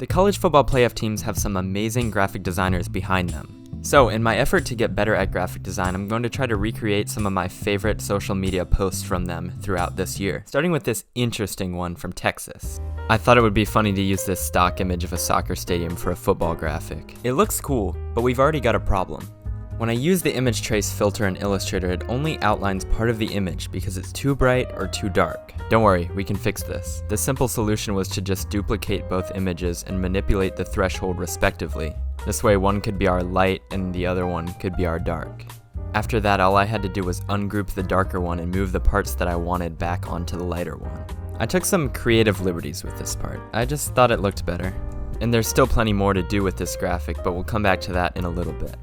The college football playoff teams have some amazing graphic designers behind them. So, in my effort to get better at graphic design, I'm going to try to recreate some of my favorite social media posts from them throughout this year, starting with this interesting one from Texas. I thought it would be funny to use this stock image of a soccer stadium for a football graphic. It looks cool, but we've already got a problem. When I use the image trace filter in Illustrator, it only outlines part of the image because it's too bright or too dark. Don't worry, we can fix this. The simple solution was to just duplicate both images and manipulate the threshold respectively. This way one could be our light and the other one could be our dark. After that, all I had to do was ungroup the darker one and move the parts that I wanted back onto the lighter one. I took some creative liberties with this part. I just thought it looked better. And there's still plenty more to do with this graphic, but we'll come back to that in a little bit.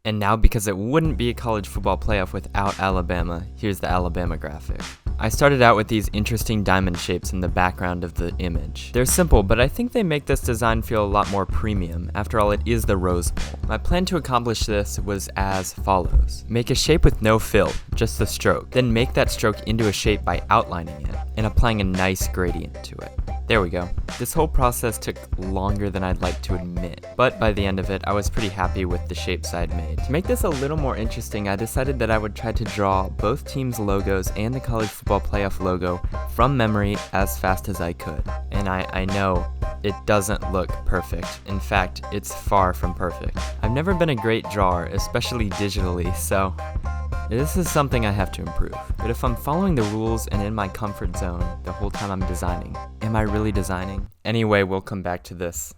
And now, because it wouldn't be a college football playoff without Alabama, here's the Alabama graphic. I started out with these interesting diamond shapes in the background of the image. They're simple, but I think they make this design feel a lot more premium. After all, it is the Rose Bowl. My plan to accomplish this was as follows. Make a shape with no fill, just the stroke. Then make that stroke into a shape by outlining it and applying a nice gradient to it. There we go. This whole process took longer than I'd like to admit, but by the end of it, I was pretty happy with the shapes I'd made. To make this a little more interesting, I decided that I would try to draw both teams' logos and the college football playoff logo from memory as fast as I could. And I know it doesn't look perfect. In fact, it's far from perfect. I've never been a great drawer, especially digitally, so this is something I have to improve. But if I'm following the rules and in my comfort zone the whole time I'm designing, am I really designing? Anyway, we'll come back to this.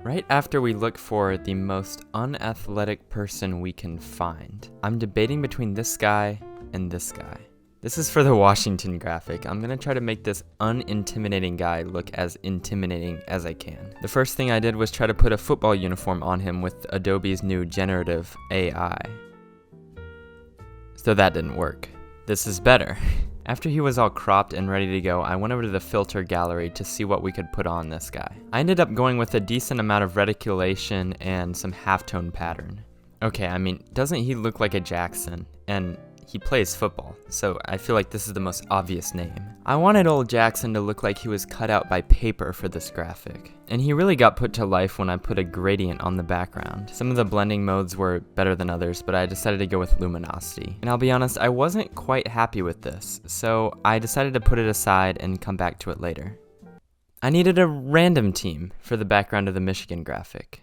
Right after we look for the most unathletic person we can find, I'm debating between this guy and this guy. This is for the Washington graphic. I'm gonna try to make this unintimidating guy look as intimidating as I can. The first thing I did was try to put a football uniform on him with Adobe's new generative AI. So that didn't work. This is better. After he was all cropped and ready to go, I went over to the filter gallery to see what we could put on this guy. I ended up going with a decent amount of reticulation and some halftone pattern. Okay, I mean, doesn't he look like a Jackson? And he plays football, so I feel like this is the most obvious name. I wanted old Jackson to look like he was cut out by paper for this graphic. And he really got put to life when I put a gradient on the background. Some of the blending modes were better than others, but I decided to go with luminosity. And I'll be honest, I wasn't quite happy with this, so I decided to put it aside and come back to it later. I needed a random team for the background of the Michigan graphic.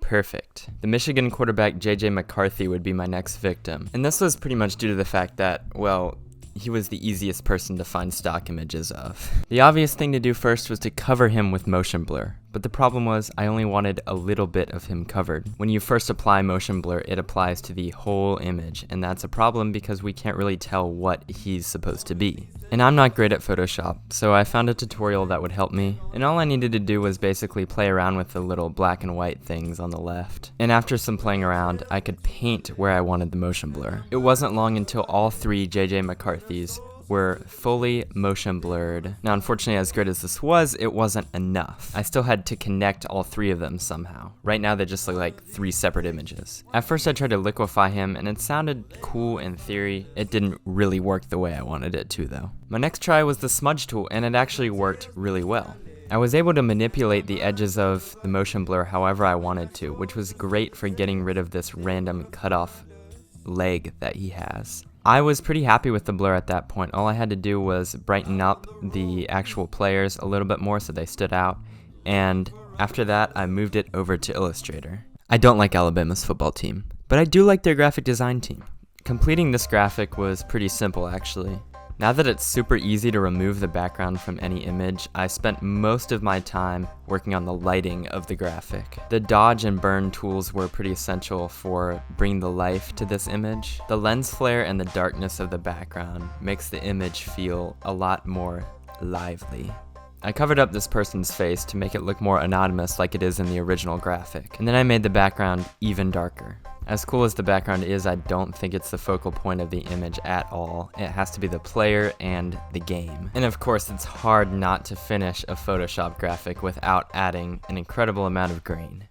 Perfect. The Michigan quarterback J.J. McCarthy would be my next victim. And this was pretty much due to the fact that, well, he was the easiest person to find stock images of. The obvious thing to do first was to cover him with motion blur. But the problem was I only wanted a little bit of him covered. When you first apply motion blur, it applies to the whole image, and that's a problem because we can't really tell what he's supposed to be. And I'm not great at Photoshop, so I found a tutorial that would help me, and all I needed to do was basically play around with the little black and white things on the left. And after some playing around, I could paint where I wanted the motion blur. It wasn't long until all three J.J. McCarthys were fully motion blurred. Now, unfortunately, as great as this was, it wasn't enough. I still had to connect all three of them somehow. Right now, they just look like three separate images. At first, I tried to liquefy him, and it sounded cool in theory. It didn't really work the way I wanted it to, though. My next try was the smudge tool, and it actually worked really well. I was able to manipulate the edges of the motion blur however I wanted to, which was great for getting rid of this random cutoff leg that he has. I was pretty happy with the blur at that point. All I had to do was brighten up the actual players a little bit more so they stood out, and after that I moved it over to Illustrator. I don't like Alabama's football team, but I do like their graphic design team. Completing this graphic was pretty simple actually. Now that it's super easy to remove the background from any image, I spent most of my time working on the lighting of the graphic. The dodge and burn tools were pretty essential for bringing the life to this image. The lens flare and the darkness of the background makes the image feel a lot more lively. I covered up this person's face to make it look more anonymous like it is in the original graphic, and then I made the background even darker. As cool as the background is, I don't think it's the focal point of the image at all. It has to be the player and the game. And of course, it's hard not to finish a Photoshop graphic without adding an incredible amount of green.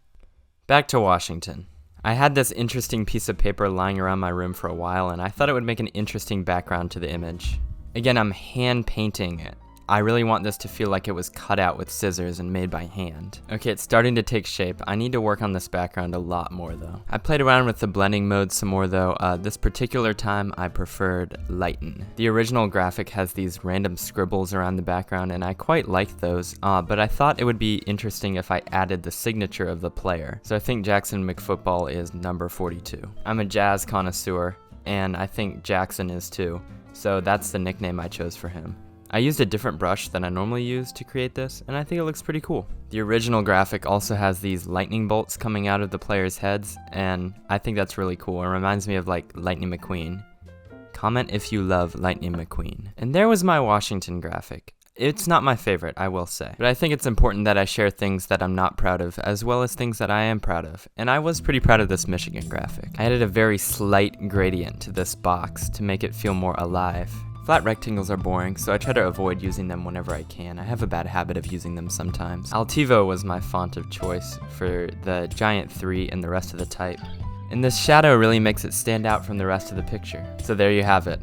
Back to Washington. I had this interesting piece of paper lying around my room for a while, and I thought it would make an interesting background to the image. Again, I'm hand painting it. I really want this to feel like it was cut out with scissors and made by hand. Okay, it's starting to take shape. I need to work on this background a lot more though. I played around with the blending mode some more though. This particular time I preferred lighten. The original graphic has these random scribbles around the background and I quite liked those, but I thought it would be interesting if I added the signature of the player. So I think Jackson McFootball is number 42. I'm a jazz connoisseur, and I think Jackson is too, so that's the nickname I chose for him. I used a different brush than I normally use to create this, and I think it looks pretty cool. The original graphic also has these lightning bolts coming out of the players' heads, and I think that's really cool. It reminds me of like Lightning McQueen. Comment if you love Lightning McQueen. And there was my Washington graphic. It's not my favorite, I will say, but I think it's important that I share things that I'm not proud of, as well as things that I am proud of, and I was pretty proud of this Michigan graphic. I added a very slight gradient to this box to make it feel more alive. Flat rectangles are boring, so I try to avoid using them whenever I can. I have a bad habit of using them sometimes. Altivo was my font of choice for the giant 3 and the rest of the type. And this shadow really makes it stand out from the rest of the picture. So there you have it.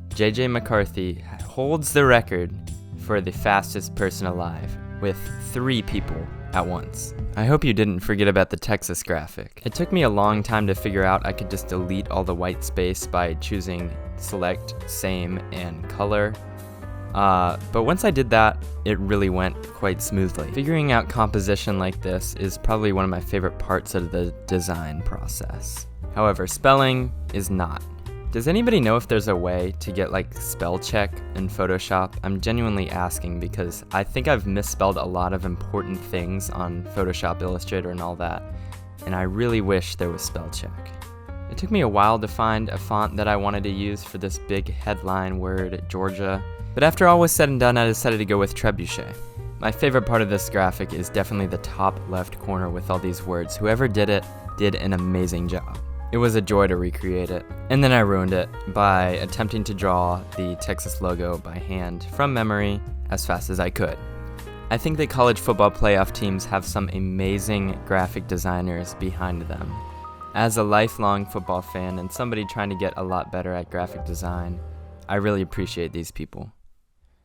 JJ McCarthy holds the record for the fastest person alive, with 3 people at once. I hope you didn't forget about the Texas graphic. It took me a long time to figure out I could just delete all the white space by choosing select, same, and color. But once I did that, it really went quite smoothly. Figuring out composition like this is probably one of my favorite parts of the design process. However, spelling is not. Does anybody know if there's a way to get like spell check in Photoshop? I'm genuinely asking because I think I've misspelled a lot of important things on Photoshop, Illustrator, and all that, and I really wish there was spell check. It took me a while to find a font that I wanted to use for this big headline word, Georgia, but after all was said and done, I decided to go with Trebuchet. My favorite part of this graphic is definitely the top left corner with all these words. Whoever did it did an amazing job. It was a joy to recreate it, and then I ruined it by attempting to draw the Texas logo by hand from memory as fast as I could. I think that college football playoff teams have some amazing graphic designers behind them. As a lifelong football fan and somebody trying to get a lot better at graphic design, I really appreciate these people.